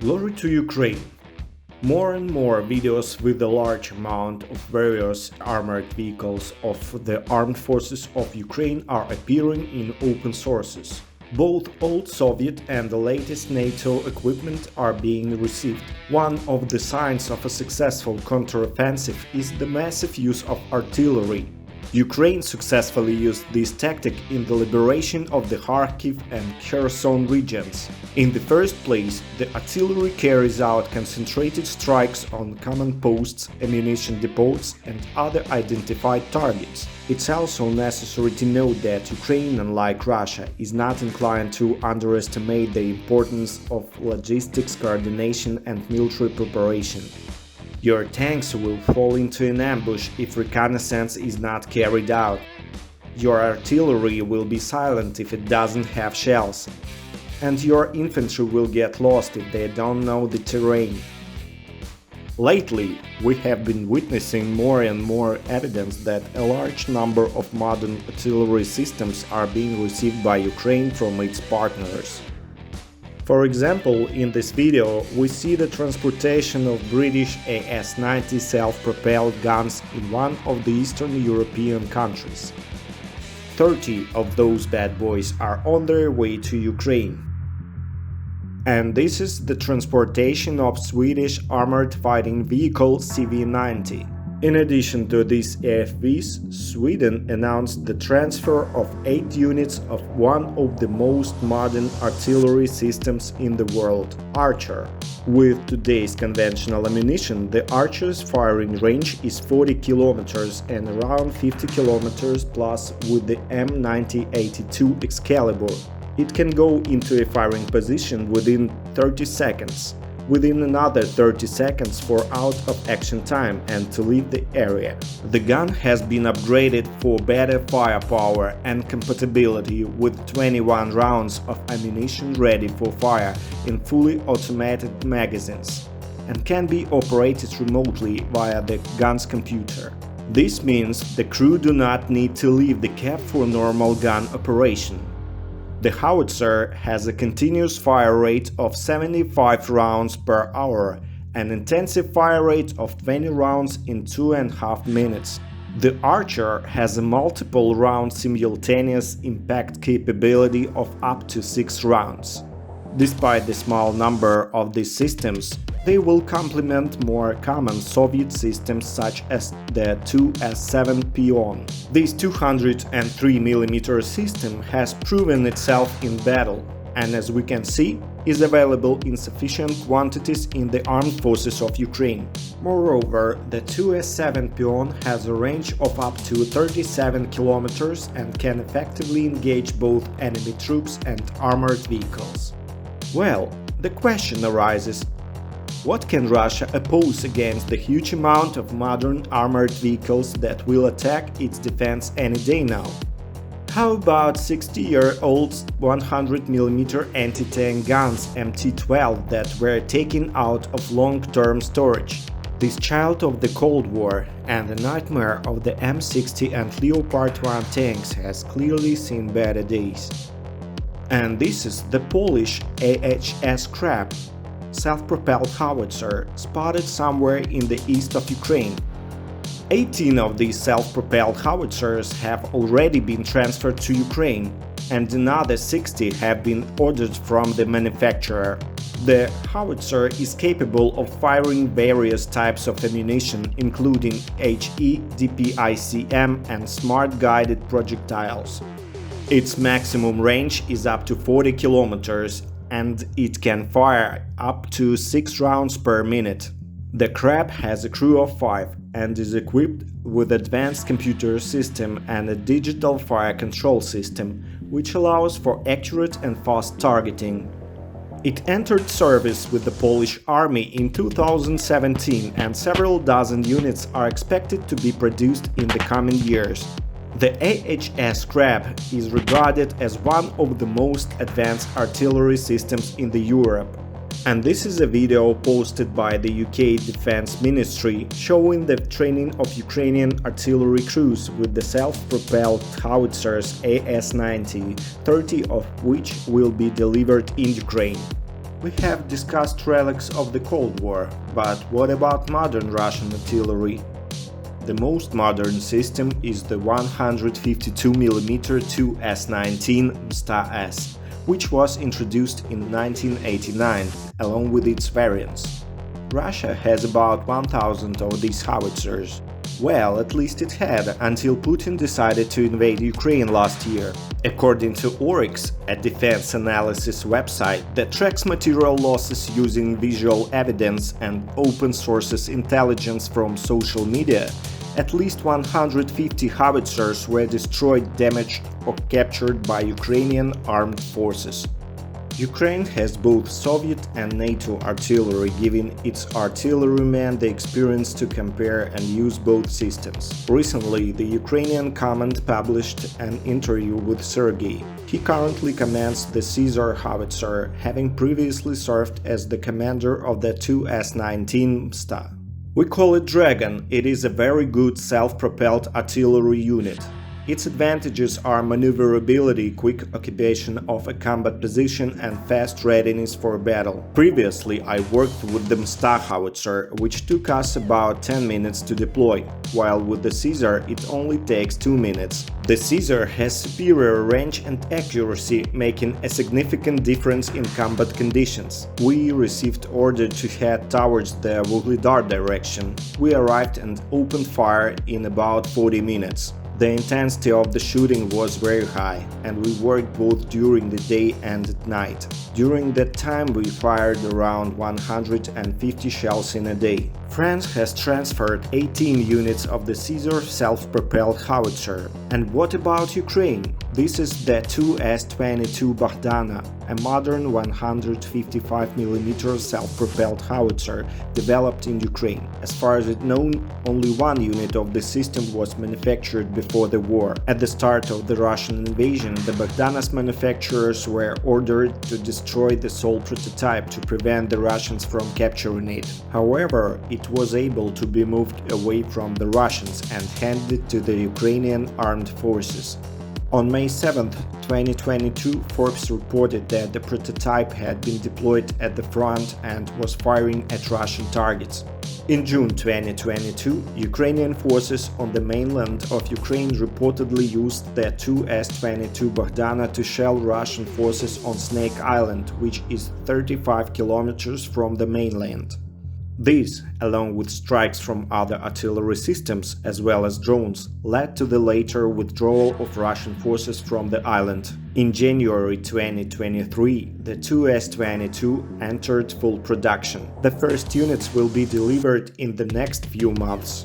Glory to Ukraine! More and more videos with a large amount of various armored vehicles of the armed forces of Ukraine are appearing in open sources. Both old Soviet and the latest NATO equipment are being received. One of the signs of a successful counteroffensive is the massive use of artillery. Ukraine successfully used this tactic in the liberation of the Kharkiv and Kherson regions. In the first place, the artillery carries out concentrated strikes on command posts, ammunition depots, and other identified targets. It's also necessary to note that Ukraine, unlike Russia, is not inclined to underestimate the importance of logistics coordination and military preparation. Your tanks will fall into an ambush if reconnaissance is not carried out. Your artillery will be silent if it doesn't have shells. And your infantry will get lost if they don't know the terrain. Lately, we have been witnessing more and more evidence that a large number of modern artillery systems are being received by Ukraine from its partners. For example, in this video, we see the transportation of British AS-90 self-propelled guns in one of the Eastern European countries. 30 of those bad boys are on their way to Ukraine. And this is the transportation of Swedish armored fighting vehicle CV-90. In addition to these AFVs, Sweden announced the transfer of 8 units of one of the most modern artillery systems in the world, Archer. With today's conventional ammunition, the Archer's firing range is 40 km and around 50 km plus with the M9082 Excalibur. It can go into a firing position within 30 seconds. Within another 30 seconds for out-of-action time and to leave the area. The gun has been upgraded for better firepower and compatibility with 21 rounds of ammunition ready for fire in fully automated magazines and can be operated remotely via the gun's computer. This means the crew do not need to leave the cab for normal gun operation. The howitzer has a continuous fire rate of 75 rounds per hour, an intensive fire rate of 20 rounds in 2.5 minutes. The Archer has a multiple round simultaneous impact capability of up to 6 rounds. Despite the small number of these systems, they will complement more common Soviet systems such as the 2S7 Pion. This 203mm system has proven itself in battle, and as we can see, is available in sufficient quantities in the armed forces of Ukraine. Moreover, the 2S7 Pion has a range of up to 37 km and can effectively engage both enemy troops and armored vehicles. Well, the question arises, what can Russia oppose against the huge amount of modern armored vehicles that will attack its defense any day now? How about 60-year-old 100mm anti-tank guns MT-12 that were taken out of long-term storage? This child of the Cold War and the nightmare of the M60 and Leopard 1 tanks has clearly seen better days. And this is the Polish AHS Crab, self-propelled howitzer, spotted somewhere in the east of Ukraine. 18 of these self-propelled howitzers have already been transferred to Ukraine, and another 60 have been ordered from the manufacturer. The howitzer is capable of firing various types of ammunition, including HE, DPICM, and smart-guided projectiles. Its maximum range is up to 40 km, and it can fire up to 6 rounds per minute. The Crab has a crew of 5 and is equipped with advanced computer system and a digital fire control system, which allows for accurate and fast targeting. It entered service with the Polish Army in 2017, and several dozen units are expected to be produced in the coming years. The AHS Crab is regarded as one of the most advanced artillery systems in Europe. And this is a video posted by the UK Defense Ministry showing the training of Ukrainian artillery crews with the self-propelled howitzers AS-90, 30 of which will be delivered in Ukraine. We have discussed relics of the Cold War, but what about modern Russian artillery? The most modern system is the 152mm 2S-19 Msta-S, which was introduced in 1989, along with its variants. Russia has about 1,000 of these howitzers. Well, at least it had, until Putin decided to invade Ukraine last year. According to Oryx, a defense analysis website that tracks material losses using visual evidence and open sources intelligence from social media, at least 150 howitzers were destroyed, damaged or captured by Ukrainian armed forces. Ukraine has both Soviet and NATO artillery, giving its artillerymen the experience to compare and use both systems. Recently, the Ukrainian command published an interview with Sergei. He currently commands the Caesar howitzer, having previously served as the commander of the 2S-19 Msta. We call it Dragon. It is a very good self-propelled artillery unit. Its advantages are maneuverability, quick occupation of a combat position and fast readiness for battle. Previously, I worked with the Msta howitzer, which took us about 10 minutes to deploy, while with the Caesar it only takes 2 minutes. The Caesar has superior range and accuracy, making a significant difference in combat conditions. We received order to head towards the Vuhledar direction. We arrived and opened fire in about 40 minutes. The intensity of the shooting was very high, and we worked both during the day and at night. During that time we fired around 150 shells in a day. France has transferred 18 units of the Caesar self-propelled howitzer. And what about Ukraine? This is the 2S-22 Bogdana, a modern 155mm self-propelled howitzer developed in Ukraine. As far as it's known, only one unit of the system was manufactured before the war. At the start of the Russian invasion, the Bogdana's manufacturers were ordered to destroy the sole prototype to prevent the Russians from capturing it. However, it was able to be moved away from the Russians and handed to the Ukrainian armed forces. On May 7, 2022, Forbes reported that the prototype had been deployed at the front and was firing at Russian targets. In June 2022, Ukrainian forces on the mainland of Ukraine reportedly used the 2S-22 Bogdana to shell Russian forces on Snake Island, which is 35 kilometers from the mainland. This, along with strikes from other artillery systems as well as drones, led to the later withdrawal of Russian forces from the island. In January 2023, the 2S-22 entered full production. The first units will be delivered in the next few months.